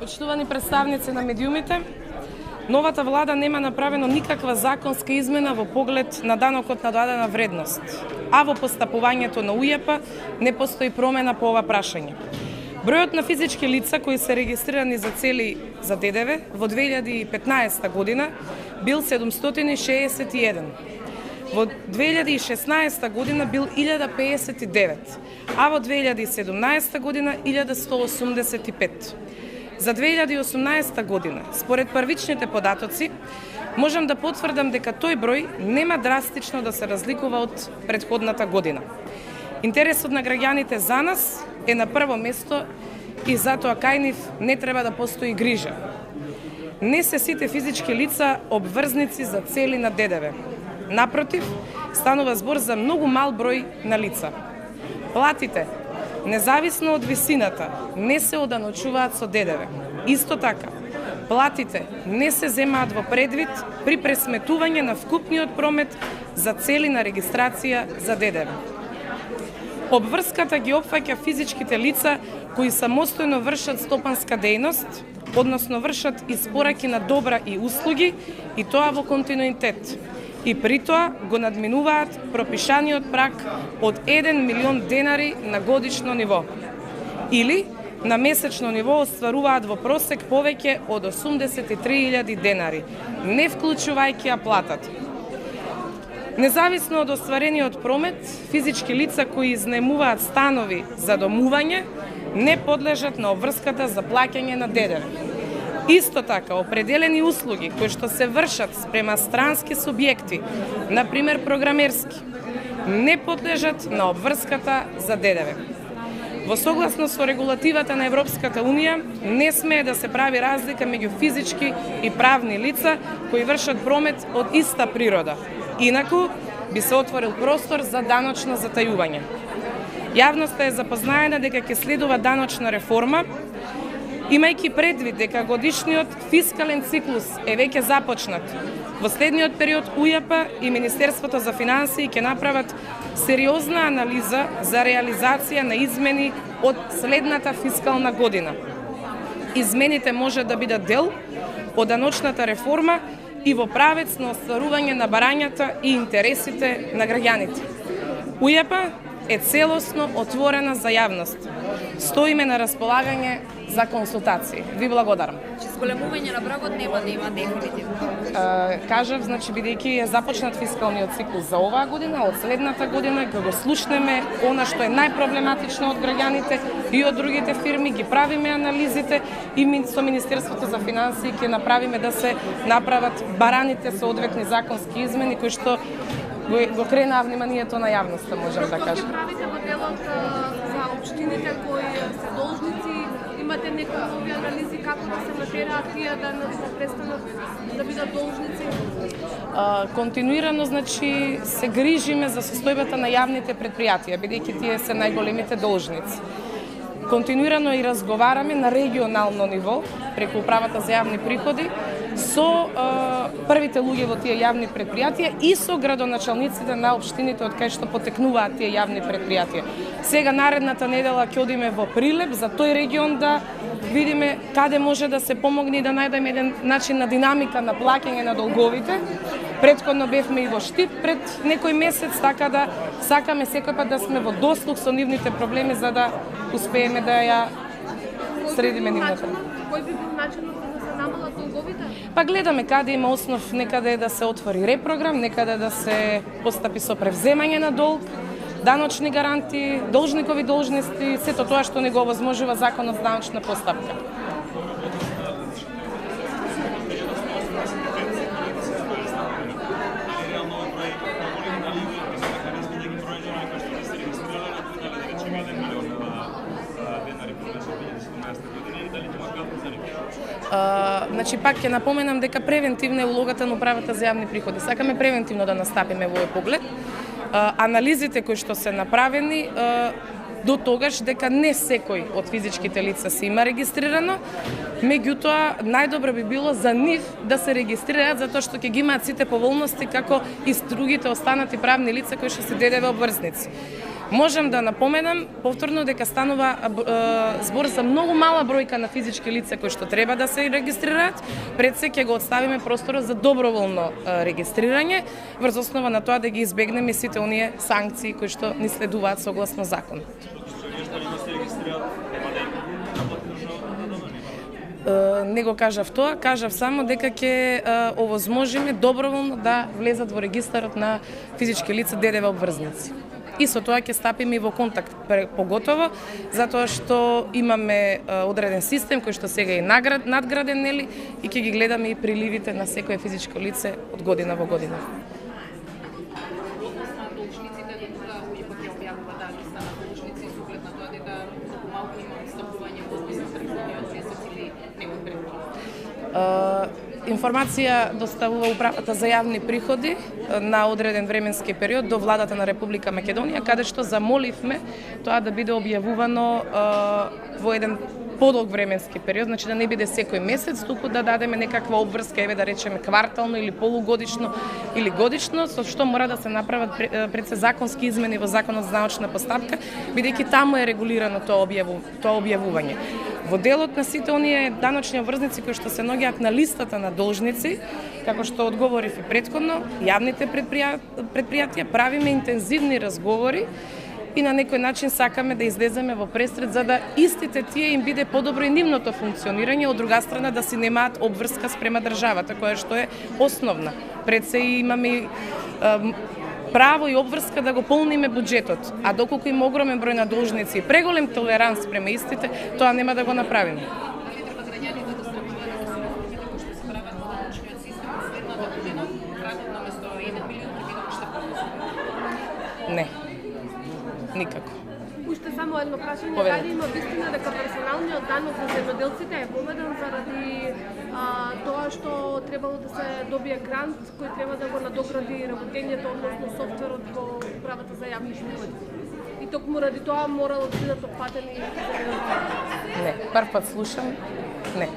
Почитувани представници на медиумите, новата влада нема направено никаква законска измена во поглед на данокот на додадена вредност, а во постапувањето на УЈП не постои промена по ова прашање. Бројот на физички лица кои се регистрирани за цели за ДДВ во 2015 година бил 761. Во 2016 година бил 1059, а во 2017 година 1185. За 2018 година, според првичните податоци, можам да потврдам дека тој број нема драстично да се разликува од претходната година. Интересот на граѓаните за нас е на прво место и затоа кај нив не треба да постои грижа. Не се сите физички лица обврзници за цели на ДДВ. Напротив, станува збор за многу мал број на лица. Платите, независно од висината, не се оданочуваат со ДДВ. Исто така, платите не се земаат во предвид при пресметување на вкупниот промет за цели на регистрација за ДДВ. Обврската ги опфаќа физичките лица кои самостојно вршат стопанска дејност, односно вршат испораки на добра и услуги, и тоа во континуитет. И при тоа го надминуваат пропишаниот праг од 1 милион денари на годишно ниво. Или на месечно ниво остваруваат во просек повеќе од 83.000 денари, не вклучувајќи ја платата. Независно од остварениот промет, физички лица кои изнаемуваат станови за домување не подлежат на обврската за плаќање на ДДВ. Исто така, определени услуги кои што се вршат спрема странски субјекти, например програмерски, не подлежат на обврската за ДДВ. Во согласност со регулативата на Европската Унија, не смее да се прави разлика меѓу физички и правни лица кои вршат промет од иста природа. Инаку би се отворил простор за даночно затајување. Јавноста е запознаена дека ќе следува даночна реформа, имајќи предвид дека годишниот фискален циклус е веќе започнат. Во следниот период УЈП и Министерството за финансии ќе направат сериозна анализа за реализација на измени од следната фискална година. Измените може да бидат дел од даночната реформа и во правец на остварување на барањата и интересите на граѓаните. УЈП е целосно отворена за јавност. Стоиме на располагање за консултации. Ви благодарам. Зголемување на прагот нема да има дефинитивно. Кажав, значи, бидејќи е започнат фискалниот циклус за оваа година, од следната година ќе го слушнеме она што е најпроблематично од граѓаните и од другите фирми, ги правиме анализите и со Министерството за финансии ќе направиме да се направат бараните соодветни законски измени кои што го кренаа вниманието на јавноста, можам да кажам. Што правите во делот за општините кои се должници? Имате некои нови анализи како да се натераат тие да престанат да бидат должници? Континуирано, значи, се грижиме за состојбата на јавните предпријатија, бидејќи тие се најголемите должници. Континуирано и разговараме на регионално ниво, преку управата за јавни приходи, со првите луѓе во тие јавни предпријатија и со градоначалниците на општините од кај што потекнуваат тие јавни предпријатија. Сега наредната недела ќе одиме во Прилеп за тој регион да видиме каде може да се помогне и да најдеме еден начин на динамика на плаќање на долговите. Предходно бевме и во Штип пред некој месец, така да сакаме секој пат да сме во дослуг со нивните проблеми за да успееме да ја средиме нивната. Кој би бил начинот да се намалат долговите? Па гледаме каде има основ, некаде да се отвори репрограм, некаде да се постапи со превземање на долг, даночни гаранти, должникови должности, сето тоа што не го овозможува законот за даночна постапка. Значи, пак ќе напоменам дека превентивна е улогата на управата за јавни приходи. Сакаме превентивно да настапиме во овој поглед. Анализите кои што се направени до тогаш дека не секој од физичките лица се има регистрирано, меѓутоа најдобро би било за нив да се регистрираат затоа што ќе ги имаат сите поволности како и другите останати правни лица кои што се ДДВ обврзници. Можам да напоменам повторно дека станува збор за многу мала бројка на физички лица кои што треба да се регистрираат. Пред се ќе го оставиме просторот за доброволно регистрирање, врз основа на тоа да ги избегнеме сите оние санкции кои што ни следуваат согласно законот. Не го кажав тоа, кажав само дека ќе овозможиме доброволно да влезат во регистарот на физички лица ДДВ обврзници. И со тоа ќе стапиме и во контакт поготово, затоа што имаме одреден систем кој што сега е надграден, нели, и ќе ги гледаме и приливите на секое физичко лице од година во година. Информација доставува Управата за јавни приходи на одреден временски период до владата на Република Македонија, каде што замоливме тоа да биде објавувано во еден подолг временски период, значи да не биде секој месец, туку да дадеме некаква обврска, еве да речеме квартално или полугодишно или годишно, со што мора да се направат пред се законски измени во Законот за научна постапка, бидејќи таму е регулирано тоа објавување. Во делот на сите оние даночни обврзници кои што се наоѓаат на листата на должници, како што одговорив и претходно, јавните предпријатија правиме интензивни разговори и на некој начин сакаме да излеземе во престрет за да истите тие им биде подобро и нивното функционирање, од друга страна да си немаат обврска спрема државата, која што е основна. Пред се имаме право и обврска да го полниме буџетот, а доколку има огромен број на должници и преголем толеранс спрема истите, тоа нема да го направиме. Не. Никако. Уште само едно прашање, дали има вистина дека персоналниот данок за земјоделците е поведен заради тоа што требало да се добие грант кој треба да го надогради работењето, односно софтверот во Управата за јавни приходи. И токму ради тоа морало да бидат опфатени земјоделците? Не, прв пат слушам. Не.